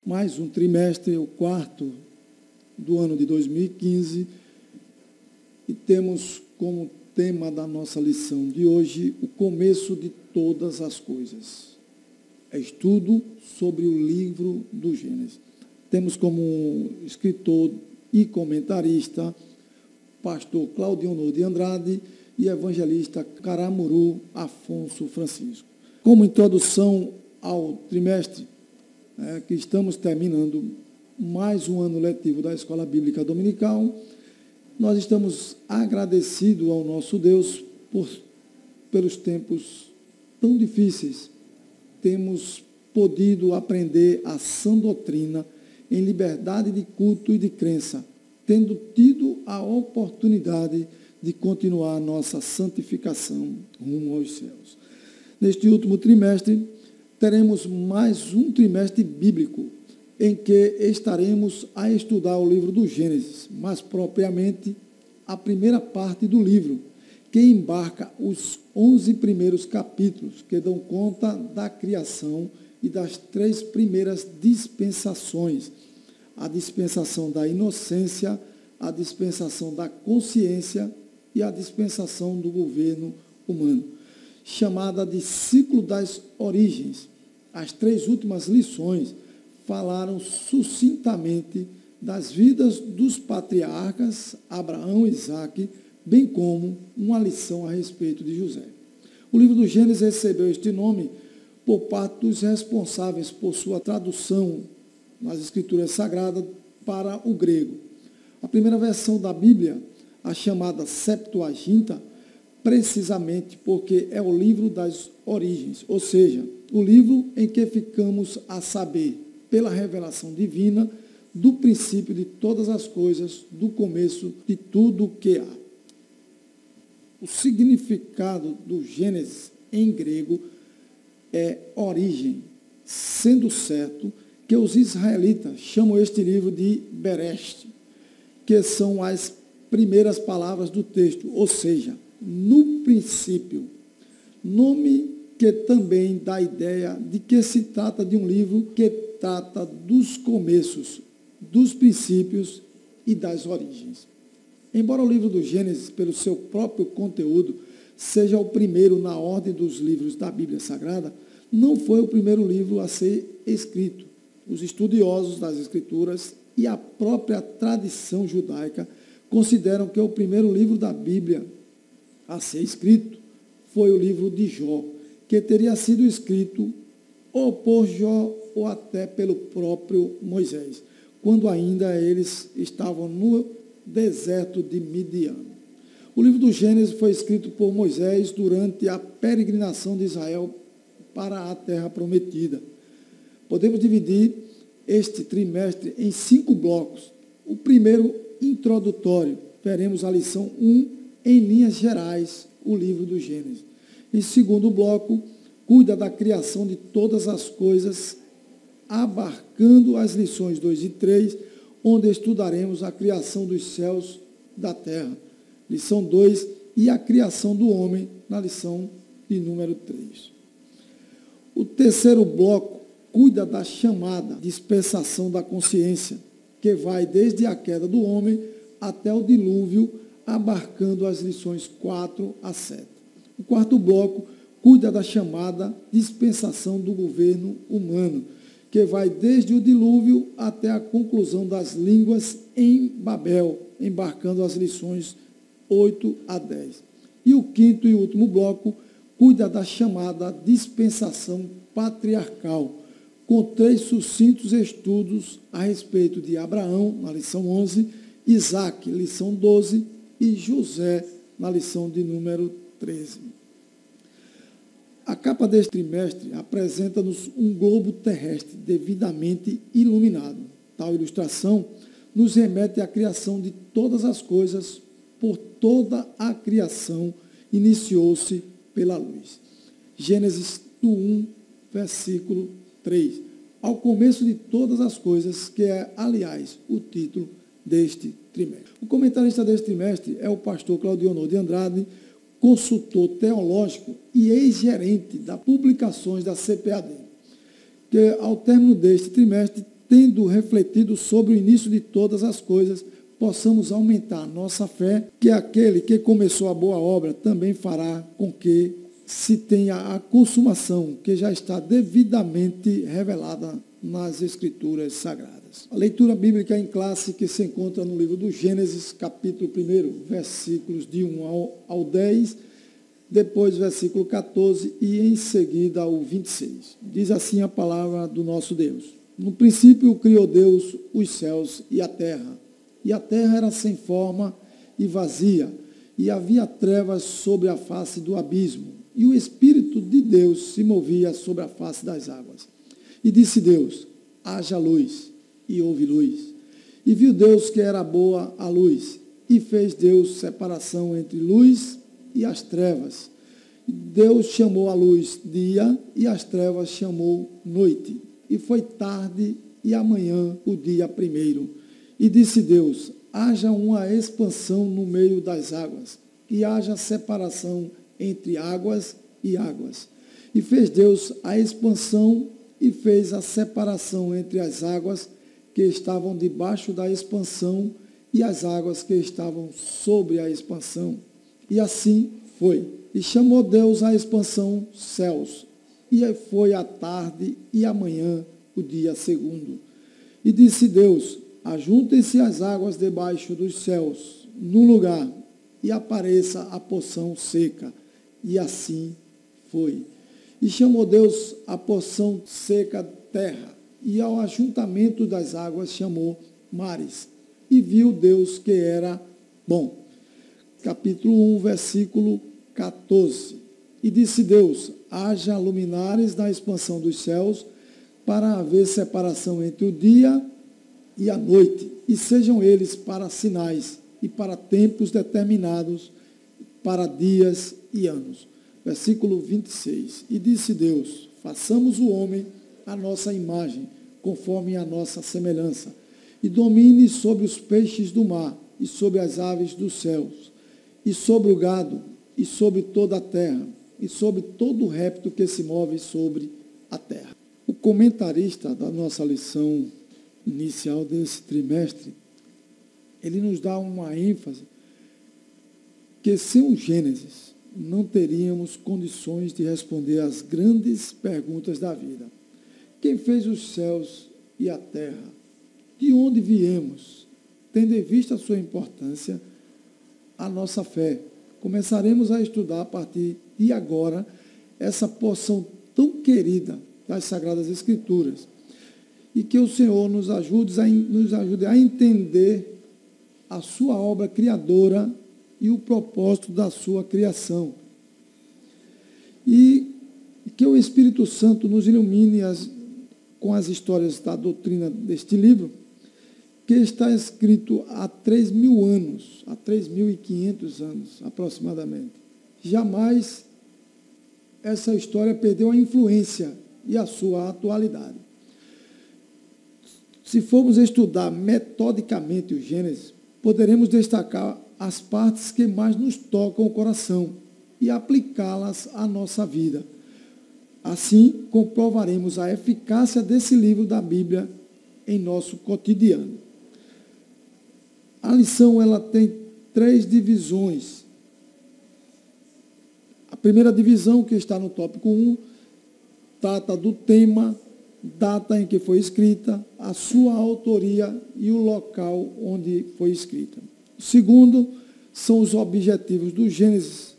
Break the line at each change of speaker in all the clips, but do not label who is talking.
Mais um trimestre, o quarto do ano de 2015, e temos como tema da nossa lição de hoje o começo de todas as coisas. É estudo sobre o livro do Gênesis. Temos como escritor e comentarista pastor Claudionor de Andrade e evangelista Caramuru Afonso Francisco. Como introdução ao trimestre, que estamos terminando mais um ano letivo da Escola Bíblica Dominical, nós estamos agradecidos ao nosso Deus pelos tempos tão difíceis. Temos podido aprender a sã doutrina em liberdade de culto e de crença, tendo tido a oportunidade de continuar a nossa santificação rumo aos céus. Neste último trimestre, teremos mais um trimestre bíblico, em que estaremos a estudar o livro do Gênesis, mais propriamente a primeira parte do livro, que embarca os 11 primeiros capítulos, que dão conta da criação e das 3 primeiras dispensações: a dispensação da inocência, a dispensação da consciência e a dispensação do governo humano, chamada de ciclo das origens. As 3 últimas lições falaram sucintamente das vidas dos patriarcas Abraão e Isaque, bem como uma lição a respeito de José. O livro do Gênesis recebeu este nome por parte dos responsáveis por sua tradução nas Escrituras Sagradas para o grego. A primeira versão da Bíblia, a chamada Septuaginta, precisamente porque é o livro das origens, ou seja, o livro em que ficamos a saber, pela revelação divina, do princípio de todas as coisas, do começo de tudo o que há. O significado do Gênesis em grego é origem, sendo certo que os israelitas chamam este livro de Bereshit, que são as primeiras palavras do texto, ou seja, no princípio, nome que também dá a ideia de que se trata de um livro que trata dos começos, dos princípios e das origens. Embora o livro do Gênesis, pelo seu próprio conteúdo, seja o primeiro na ordem dos livros da Bíblia Sagrada, não foi o primeiro livro a ser escrito. Os estudiosos das Escrituras e a própria tradição judaica consideram que o primeiro livro da Bíblia a ser escrito foi o livro de Jó, que teria sido escrito ou por Jó ou até pelo próprio Moisés, quando ainda eles estavam no deserto de Midian. O livro do Gênesis foi escrito por Moisés durante a peregrinação de Israel para a terra prometida. Podemos dividir este trimestre em 5 blocos. O primeiro, introdutório, veremos a lição 1 em linhas gerais, o livro do Gênesis. Em segundo bloco, cuida da criação de todas as coisas, abarcando as lições 2 e 3, onde estudaremos a criação dos céus da terra. Lição 2, e a criação do homem, na lição de número 3. O terceiro bloco cuida da chamada dispensação da consciência, que vai desde a queda do homem até o dilúvio, abarcando as lições 4 a 7. O quarto bloco cuida da chamada dispensação do governo humano, que vai desde o dilúvio até a conclusão das línguas em Babel, embarcando as lições 8 a 10. E o quinto e último bloco cuida da chamada dispensação patriarcal, com 3 sucintos estudos a respeito de Abraão, na lição 11, Isaque, lição 12, e José, na lição de número 13. A capa deste trimestre apresenta-nos um globo terrestre devidamente iluminado. Tal ilustração nos remete à criação de todas as coisas. Por toda a criação iniciou-se pela luz. Gênesis 1, versículo 3. Ao começo de todas as coisas, que é, aliás, o título deste trimestre. O comentarista deste trimestre é o pastor Claudionor de Andrade, consultor teológico e ex-gerente das publicações da CPAD, que ao término deste trimestre tendo refletido sobre o início de todas as coisas, possamos aumentar nossa fé, que aquele que começou a boa obra também fará com que se tenha a consumação, que já está devidamente revelada nas Escrituras Sagradas. A leitura bíblica em classe que se encontra no livro do Gênesis, capítulo 1, versículos de 1 ao 10, depois versículo 14 e em seguida o 26. Diz assim a palavra do nosso Deus. No princípio criou Deus os céus e a terra era sem forma e vazia, e havia trevas sobre a face do abismo, e o Espírito de Deus se movia sobre a face das águas. E disse Deus, haja luz, e houve luz. E viu Deus que era boa a luz, e fez Deus separação entre luz e as trevas. Deus chamou a luz dia, e as trevas chamou noite. E foi tarde e amanhã o dia primeiro. E disse Deus, haja uma expansão no meio das águas, e haja separação entre águas e águas. E fez Deus a expansão e fez a separação entre as águas que estavam debaixo da expansão e as águas que estavam sobre a expansão. E assim foi. E chamou Deus a expansão céus. E foi a tarde e amanhã o dia segundo. E disse Deus, ajuntem-se as águas debaixo dos céus, num lugar, e apareça a porção seca. E assim foi. E chamou Deus a porção seca terra, e ao ajuntamento das águas chamou mares. E viu Deus que era bom. Capítulo 1, versículo 14. E disse Deus, haja luminares na expansão dos céus, para haver separação entre o dia e a noite, e sejam eles para sinais e para tempos determinados, para dias e anos. Versículo 26. E disse Deus, façamos o homem a nossa imagem, conforme a nossa semelhança, e domine sobre os peixes do mar, e sobre as aves dos céus, e sobre o gado, e sobre toda a terra, e sobre todo o réptil que se move sobre a terra. O comentarista da nossa lição inicial desse trimestre, ele nos dá uma ênfase que sem o Gênesis não teríamos condições de responder às grandes perguntas da vida. Quem fez os céus e a terra? De onde viemos? Tendo em vista a sua importância, a nossa fé. Começaremos a estudar a partir de agora essa porção tão querida das Sagradas Escrituras. E que o Senhor nos ajude a entender a sua obra criadora e o propósito da sua criação. E que o Espírito Santo nos ilumine com as histórias da doutrina deste livro, que está escrito há 3.000 anos, há 3.500 anos aproximadamente. Jamais essa história perdeu a influência e a sua atualidade. Se formos estudar metodicamente o Gênesis, poderemos destacar as partes que mais nos tocam o coração e aplicá-las à nossa vida. Assim, comprovaremos a eficácia desse livro da Bíblia em nosso cotidiano. A lição ela tem 3 divisões. A primeira divisão, que está no tópico 1, trata do tema, data em que foi escrita, a sua autoria e o local onde foi escrita. O segundo são os objetivos do Gênesis,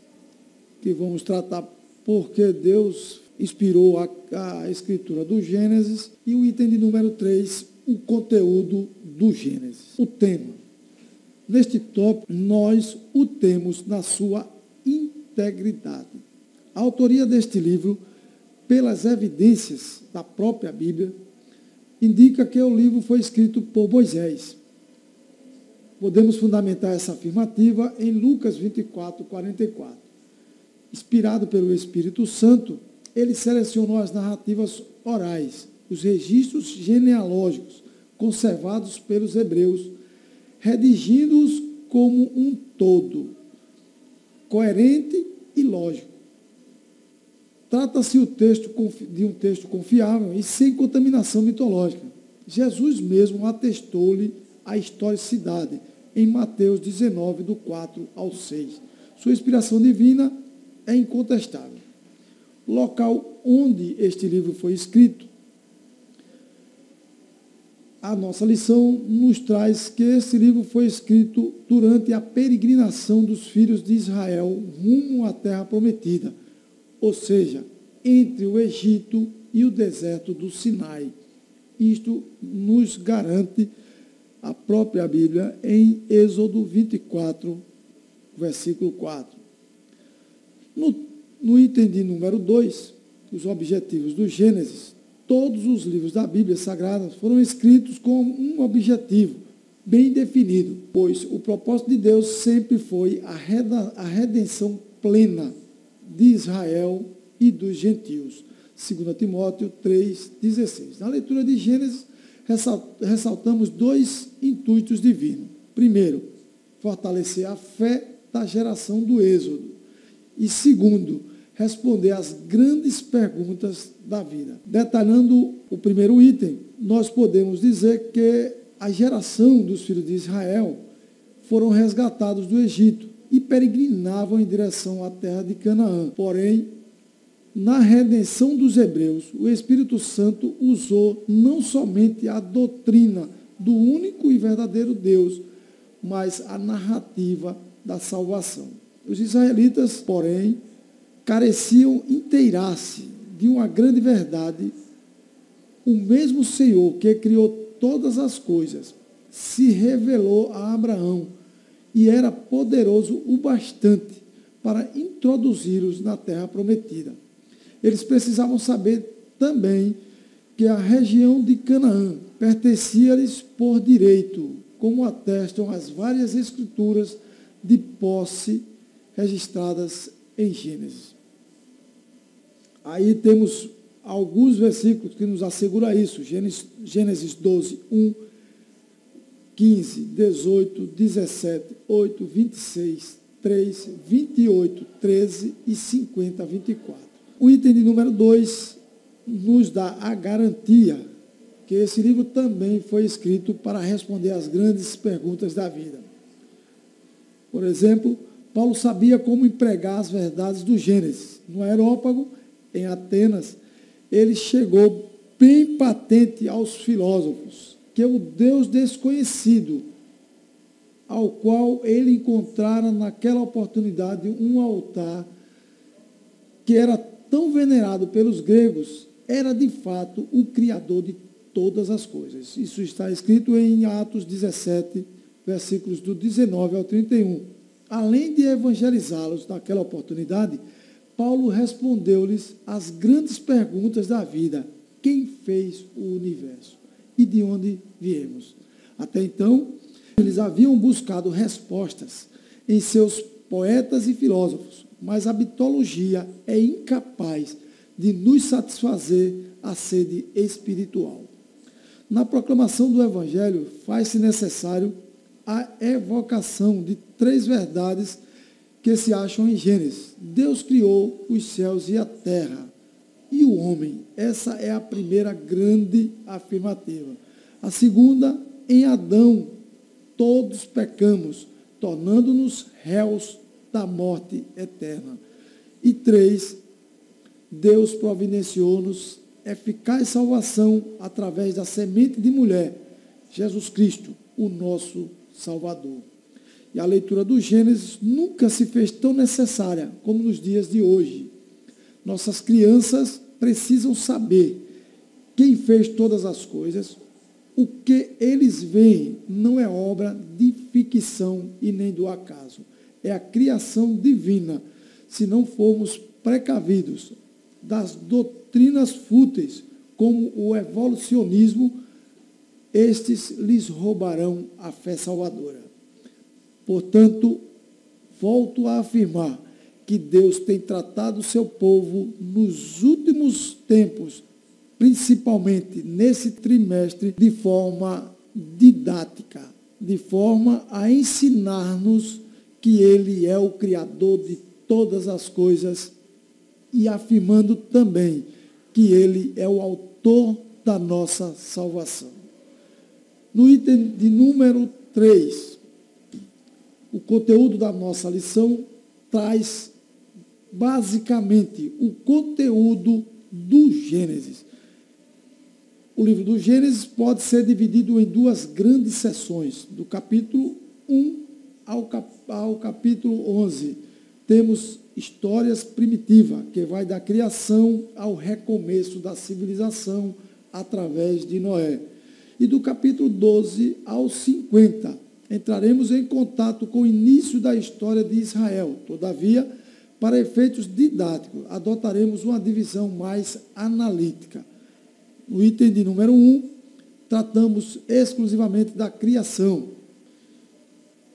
que vamos tratar porque Deus inspirou a escritura do Gênesis. E o item de número 3, o conteúdo do Gênesis. O tema. Neste tópico, nós o temos na sua integridade. A autoria deste livro, pelas evidências da própria Bíblia, indica que o livro foi escrito por Moisés. Podemos fundamentar essa afirmativa em Lucas 24, 44. Inspirado pelo Espírito Santo, ele selecionou as narrativas orais, os registros genealógicos conservados pelos hebreus, redigindo-os como um todo, coerente e lógico. Trata-se de um texto confiável e sem contaminação mitológica. Jesus mesmo atestou-lhe a historicidade em Mateus 19, do 4 ao 6. Sua inspiração divina é incontestável. O local onde este livro foi escrito, a nossa lição nos traz que esse livro foi escrito durante a peregrinação dos filhos de Israel rumo à terra prometida, ou seja, entre o Egito e o deserto do Sinai. Isto nos garante a própria Bíblia em Êxodo 24, versículo 4. No item de número 2, os objetivos do Gênesis, todos os livros da Bíblia Sagrada foram escritos com um objetivo bem definido, pois o propósito de Deus sempre foi a redenção plena de Israel e dos gentios. 2 Timóteo 3,16. Na leitura de Gênesis, ressaltamos dois intuitos divinos. Primeiro, fortalecer a fé da geração do Êxodo. E segundo, responder às grandes perguntas da vida. Detalhando o primeiro item, nós podemos dizer que a geração dos filhos de Israel foram resgatados do Egito e peregrinavam em direção à terra de Canaã. Porém, na redenção dos hebreus, o Espírito Santo usou não somente a doutrina do único e verdadeiro Deus, mas a narrativa da salvação. Os israelitas, porém, careciam inteirar-se de uma grande verdade. O mesmo Senhor que criou todas as coisas se revelou a Abraão e era poderoso o bastante para introduzi-los na terra prometida. Eles precisavam saber também que a região de Canaã pertencia-lhes por direito, como atestam as várias escrituras de posse registradas em Gênesis. Aí temos alguns versículos que nos asseguram isso. Gênesis 12, 1, 15, 18, 17, 8, 26, 3, 28, 13 e 50, 24. O item de número 2 nos dá a garantia que esse livro também foi escrito para responder às grandes perguntas da vida. Por exemplo, Paulo sabia como empregar as verdades do Gênesis. No Areópago, em Atenas, ele chegou bem patente aos filósofos que o Deus desconhecido, ao qual ele encontrara naquela oportunidade um altar que era tão venerado pelos gregos, era de fato o Criador de todas as coisas. Isso está escrito em Atos 17, versículos do 19 ao 31. Além de evangelizá-los naquela oportunidade, Paulo respondeu-lhes as grandes perguntas da vida. Quem fez o universo? E de onde viemos? Até então, eles haviam buscado respostas em seus poetas e filósofos, mas a mitologia é incapaz de nos satisfazer a sede espiritual. Na proclamação do Evangelho, faz-se necessário a evocação de 3 verdades que se acham em Gênesis. Deus criou os céus e a terra e o homem. Essa é a primeira grande afirmativa. A segunda, em Adão, todos pecamos, tornando-nos réus da morte eterna. E 3, Deus providenciou-nos eficaz salvação através da semente de mulher, Jesus Cristo, o nosso Salvador. E a leitura do Gênesis nunca se fez tão necessária como nos dias de hoje. Nossas crianças precisam saber quem fez todas as coisas. O que eles veem não é obra de ficção e nem do acaso. É a criação divina. Se não formos precavidos das doutrinas fúteis, como o evolucionismo, estes lhes roubarão a fé salvadora. Portanto, volto a afirmar que Deus tem tratado o seu povo nos últimos tempos, principalmente nesse trimestre, de forma didática, de forma a ensinar-nos que Ele é o Criador de todas as coisas e afirmando também que Ele é o autor da nossa salvação. No item de número 3, o conteúdo da nossa lição traz basicamente o conteúdo do Gênesis. O livro do Gênesis pode ser dividido em duas grandes seções, do capítulo 1 ao capítulo 11. Temos histórias primitivas, que vai da criação ao recomeço da civilização através de Noé. E do capítulo 12 ao 50, entraremos em contato com o início da história de Israel. Todavia, para efeitos didáticos, adotaremos uma divisão mais analítica. No item de número 1, tratamos exclusivamente da criação.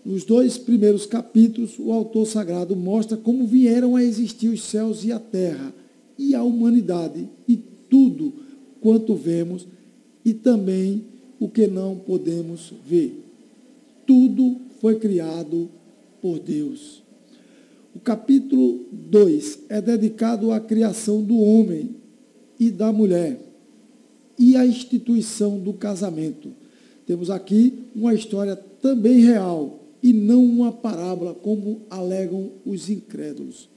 Nos 2 primeiros capítulos, o autor sagrado mostra como vieram a existir os céus e a terra, e a humanidade, e tudo quanto vemos, e também o que não podemos ver. Tudo foi criado por Deus. O capítulo 2 é dedicado à criação do homem e da mulher e à instituição do casamento. Temos aqui uma história também real e não uma parábola, como alegam os incrédulos.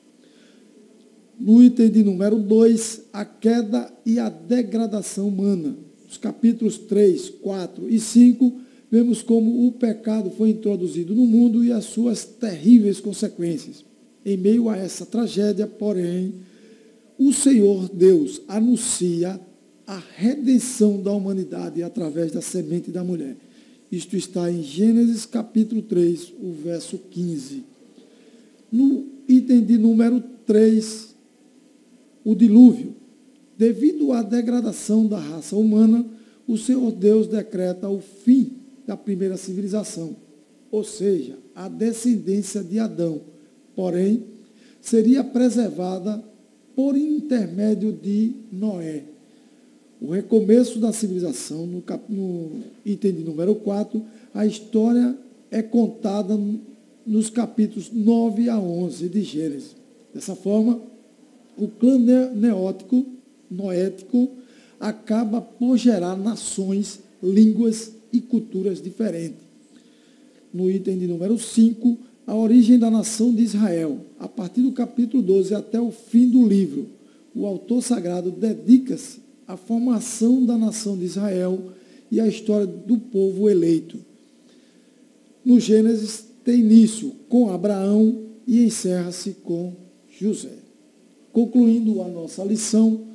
No item de número 2, a queda e a degradação humana. Nos capítulos 3, 4 e 5, vemos como o pecado foi introduzido no mundo e as suas terríveis consequências. Em meio a essa tragédia, porém, o Senhor Deus anuncia a redenção da humanidade através da semente da mulher. Isto está em Gênesis capítulo 3, o verso 15. No item de número 3, o dilúvio. Devido à degradação da raça humana, o Senhor Deus decreta o fim da primeira civilização, ou seja, a descendência de Adão. Porém, seria preservada por intermédio de Noé. O recomeço da civilização, no item de número 4, a história é contada nos capítulos 9 a 11 de Gênesis. Dessa forma, o clã noético acaba por gerar nações, línguas e culturas diferentes. No item de número 5, a origem da nação de Israel. A partir do capítulo 12 até o fim do livro, o autor sagrado dedica-se à formação da nação de Israel e à história do povo eleito. No Gênesis, tem início com Abraão e encerra-se com José. Concluindo a nossa lição,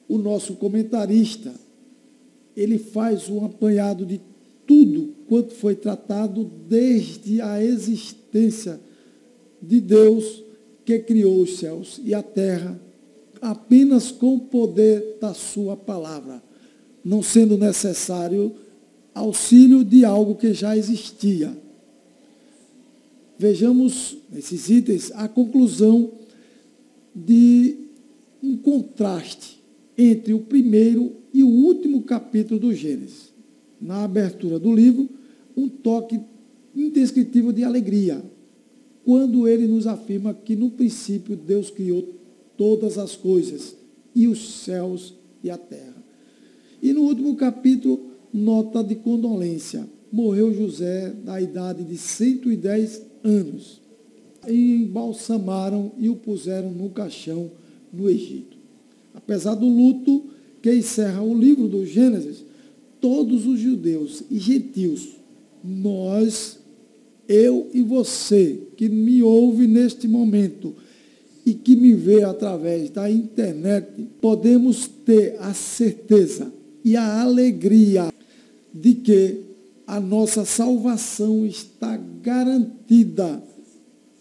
o nosso comentarista, ele faz um apanhado de tudo quanto foi tratado desde a existência de Deus, que criou os céus e a terra, apenas com o poder da sua palavra, não sendo necessário auxílio de algo que já existia. Vejamos nesses itens a conclusão de um contraste entre o primeiro e o último capítulo do Gênesis. Na abertura do livro, um toque indescritível de alegria, quando ele nos afirma que no princípio Deus criou todas as coisas, e os céus e a terra. E no último capítulo, nota de condolência. Morreu José da idade de 110 anos. E embalsamaram e o puseram no caixão no Egito. Apesar do luto que encerra o livro do Gênesis, todos os judeus e gentios, nós, eu e você, que me ouve neste momento e que me vê através da internet, podemos ter a certeza e a alegria de que a nossa salvação está garantida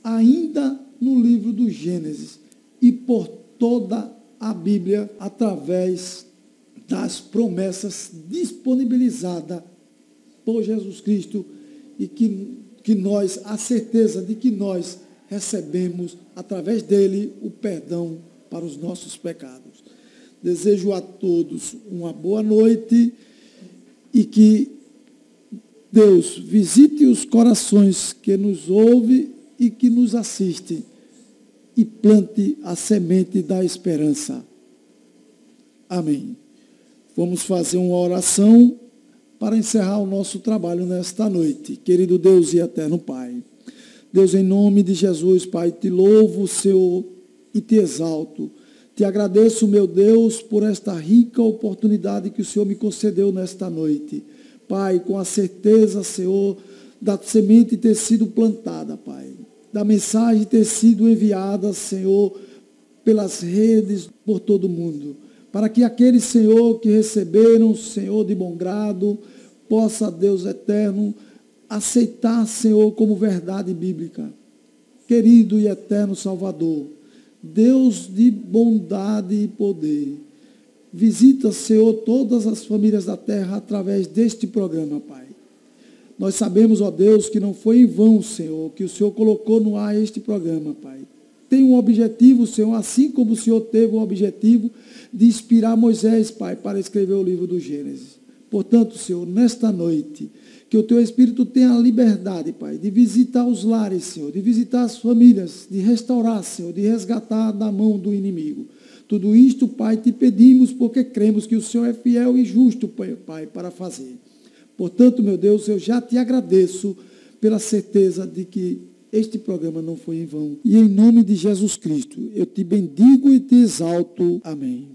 ainda no livro do Gênesis e por toda a Bíblia, através das promessas disponibilizadas por Jesus Cristo e que nós, a certeza de que nós recebemos, através dele, o perdão para os nossos pecados. Desejo a todos uma boa noite e que Deus visite os corações que nos ouvem e que nos assistem e plante a semente da esperança. Amém. Vamos fazer uma oração para encerrar o nosso trabalho nesta noite. Querido Deus e eterno Pai, Deus, em nome de Jesus, Pai, te louvo, Senhor, e te exalto. Te agradeço, meu Deus, por esta rica oportunidade que o Senhor me concedeu nesta noite. Pai, com a certeza, Senhor, da semente ter sido plantada, Pai, da mensagem ter sido enviada, Senhor, pelas redes por todo o mundo, para que aqueles, Senhor, que receberam, Senhor, de bom grado, possa, Deus eterno, aceitar, Senhor, como verdade bíblica. Querido e eterno Salvador, Deus de bondade e poder, visita, Senhor, todas as famílias da terra através deste programa, Pai. Nós sabemos, ó Deus, que não foi em vão, Senhor, que o Senhor colocou no ar este programa, Pai. Tem um objetivo, Senhor, assim como o Senhor teve o objetivo de inspirar Moisés, Pai, para escrever o livro do Gênesis. Portanto, Senhor, nesta noite, que o Teu Espírito tenha a liberdade, Pai, de visitar os lares, Senhor, de visitar as famílias, de restaurar, Senhor, de resgatar da mão do inimigo. Tudo isto, Pai, te pedimos porque cremos que o Senhor é fiel e justo, Pai, para fazer. Portanto, meu Deus, eu já te agradeço pela certeza de que este programa não foi em vão. E em nome de Jesus Cristo, eu te bendigo e te exalto. Amém.